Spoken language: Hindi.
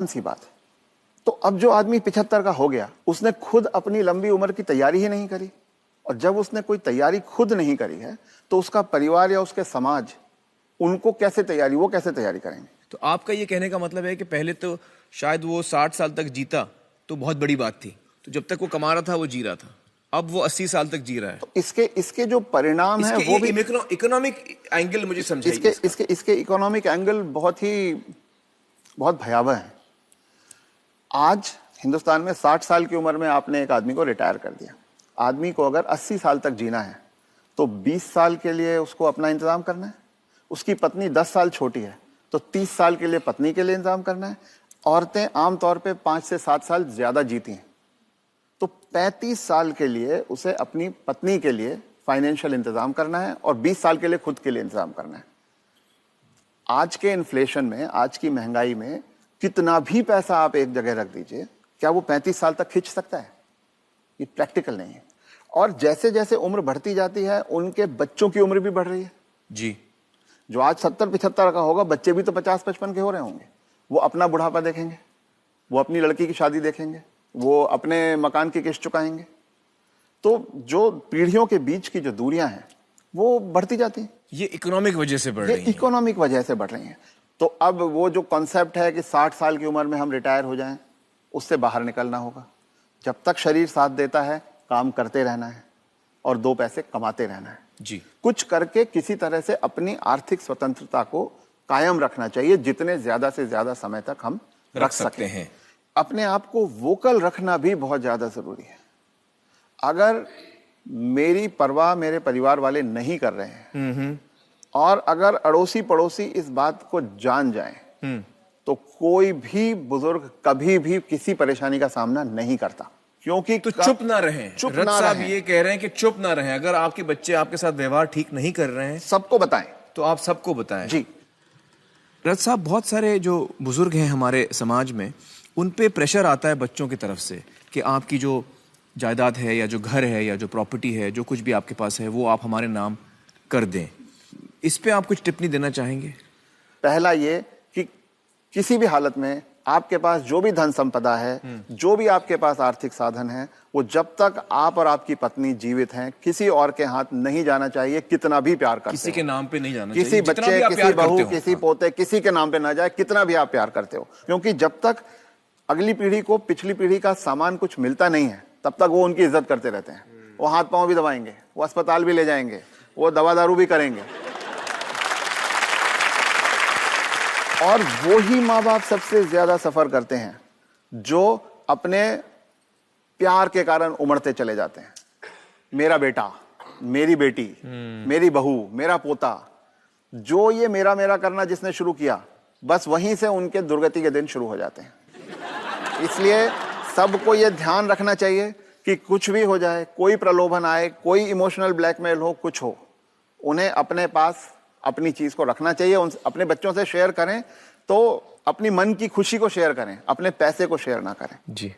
सी बात है। तो अब जो आदमी 75 का हो गया, उसने खुद अपनी लंबी उम्र की तैयारी ही नहीं करी, और जब उसने कोई तैयारी खुद नहीं करी है तो उसका परिवार या उसके समाज उनको कैसे तैयारी, वो कैसे तैयारी करेंगे? तो आपका ये कहने का मतलब है कि पहले तो शायद वो 60 साल तक जीता तो बहुत बड़ी बात थी, तो जब तक वो कमा रहा था वो जी रहा था, अब वो 80 साल तक जी रहा है। तो इसके जो परिणाम है वो भी इकोनॉमिक एंगल मुझे समझाइए। इसके इकोनॉमिक एंगल बहुत भयावह है। आज हिंदुस्तान में 60 साल की उम्र में आपने एक आदमी को रिटायर कर दिया। आदमी को अगर 80 साल तक जीना है तो 20 साल के लिए उसको अपना इंतजाम करना है। उसकी पत्नी 10 साल छोटी है तो 30 साल के लिए पत्नी के लिए इंतजाम करना है। औरतें आमतौर पे 5 से 7 साल ज्यादा जीती हैं, तो 35 साल के लिए उसे अपनी पत्नी के लिए फाइनेंशियल इंतजाम करना है और 20 साल के लिए खुद के लिए इंतजाम करना है। आज के इन्फ्लेशन में, आज की महंगाई में कितना भी पैसा आप एक जगह रख दीजिए, क्या वो 35 साल तक खींच सकता है? ये प्रैक्टिकल नहीं है। और जैसे जैसे उम्र बढ़ती जाती है उनके बच्चों की उम्र भी बढ़ रही है जी। जो आज 70-75 का होगा, बच्चे भी तो 50-55 के हो रहे होंगे। वो अपना बुढ़ापा देखेंगे, वो अपनी लड़की की शादी देखेंगे, वो अपने मकान की किस्त चुकाएंगे। तो जो पीढ़ियों के बीच की जो दूरियां हैं वो बढ़ती जाती हैं। ये इकोनॉमिक वजह से बढ़ रही है। इकोनॉमिक वजह से बढ़ रही हैं। तो अब वो जो कॉन्सेप्ट है कि 60 साल की उम्र में हम रिटायर हो जाएं, उससे बाहर निकलना होगा। जब तक शरीर साथ देता है काम करते रहना है और 2 पैसे कमाते रहना है जी। कुछ करके किसी तरह से अपनी आर्थिक स्वतंत्रता को कायम रखना चाहिए, जितने ज्यादा से ज्यादा समय तक हम रख सकते हैं। अपने आप को वोकल रखना भी बहुत ज्यादा जरूरी है। अगर मेरी परवाह मेरे परिवार वाले नहीं कर रहे हैं और अगर अड़ोसी पड़ोसी इस बात को जान जाएं तो कोई भी बुजुर्ग कभी भी किसी परेशानी का सामना नहीं करता, क्योंकि तो चुप ना रहें। चुप रथ ना साहब रहें। ये कह रहे हैं कि चुप ना रहें। अगर आपके बच्चे आपके साथ व्यवहार ठीक नहीं कर रहे हैं सबको बताएं। तो आप सबको बताएं। जी। रथ साहब, बहुत सारे जो बुजुर्ग हैं हमारे समाज में, उन पे प्रेशर आता है बच्चों की तरफ से कि आपकी जो जायदाद है या जो घर है या जो प्रॉपर्टी है, जो कुछ भी आपके पास है, वो आप हमारे नाम कर दें। इस पे आप कुछ टिप्पणी देना चाहेंगे? पहला ये कि किसी भी हालत में आपके पास जो भी धन संपदा है, जो भी आपके पास आर्थिक साधन है, वो जब तक आप और आपकी पत्नी जीवित हैं किसी और के हाथ नहीं जाना चाहिए। कितना भी प्यार करते किसी के नाम पे नहीं जाना किसी चाहिए। बच्चे, किसी बहू, किसी पोते, किसी के नाम पे ना जाए, कितना भी आप प्यार करते हो। क्योंकि जब तक अगली पीढ़ी को पिछली पीढ़ी का सामान कुछ मिलता नहीं है तब तक वो उनकी इज्जत करते रहते हैं। वो हाथ पांव भी दबाएंगे, वो अस्पताल भी ले जाएंगे, वो दवा दारू भी करेंगे। और वो ही माँ बाप सबसे ज्यादा सफर करते हैं जो अपने प्यार के कारण उमड़ते चले जाते हैं। मेरा बेटा, मेरी बेटी, मेरी बहू, मेरा पोता, जो ये मेरा मेरा करना जिसने शुरू किया, बस वहीं से उनके दुर्गति के दिन शुरू हो जाते हैं। इसलिए सबको ये ध्यान रखना चाहिए कि कुछ भी हो जाए, कोई प्रलोभन आए, कोई इमोशनल ब्लैकमेल हो, कुछ हो, उन्हें अपने पास अपनी चीज को रखना चाहिए। अपने बच्चों से शेयर करें तो अपनी मन की खुशी को शेयर करें, अपने पैसे को शेयर ना करें। जी।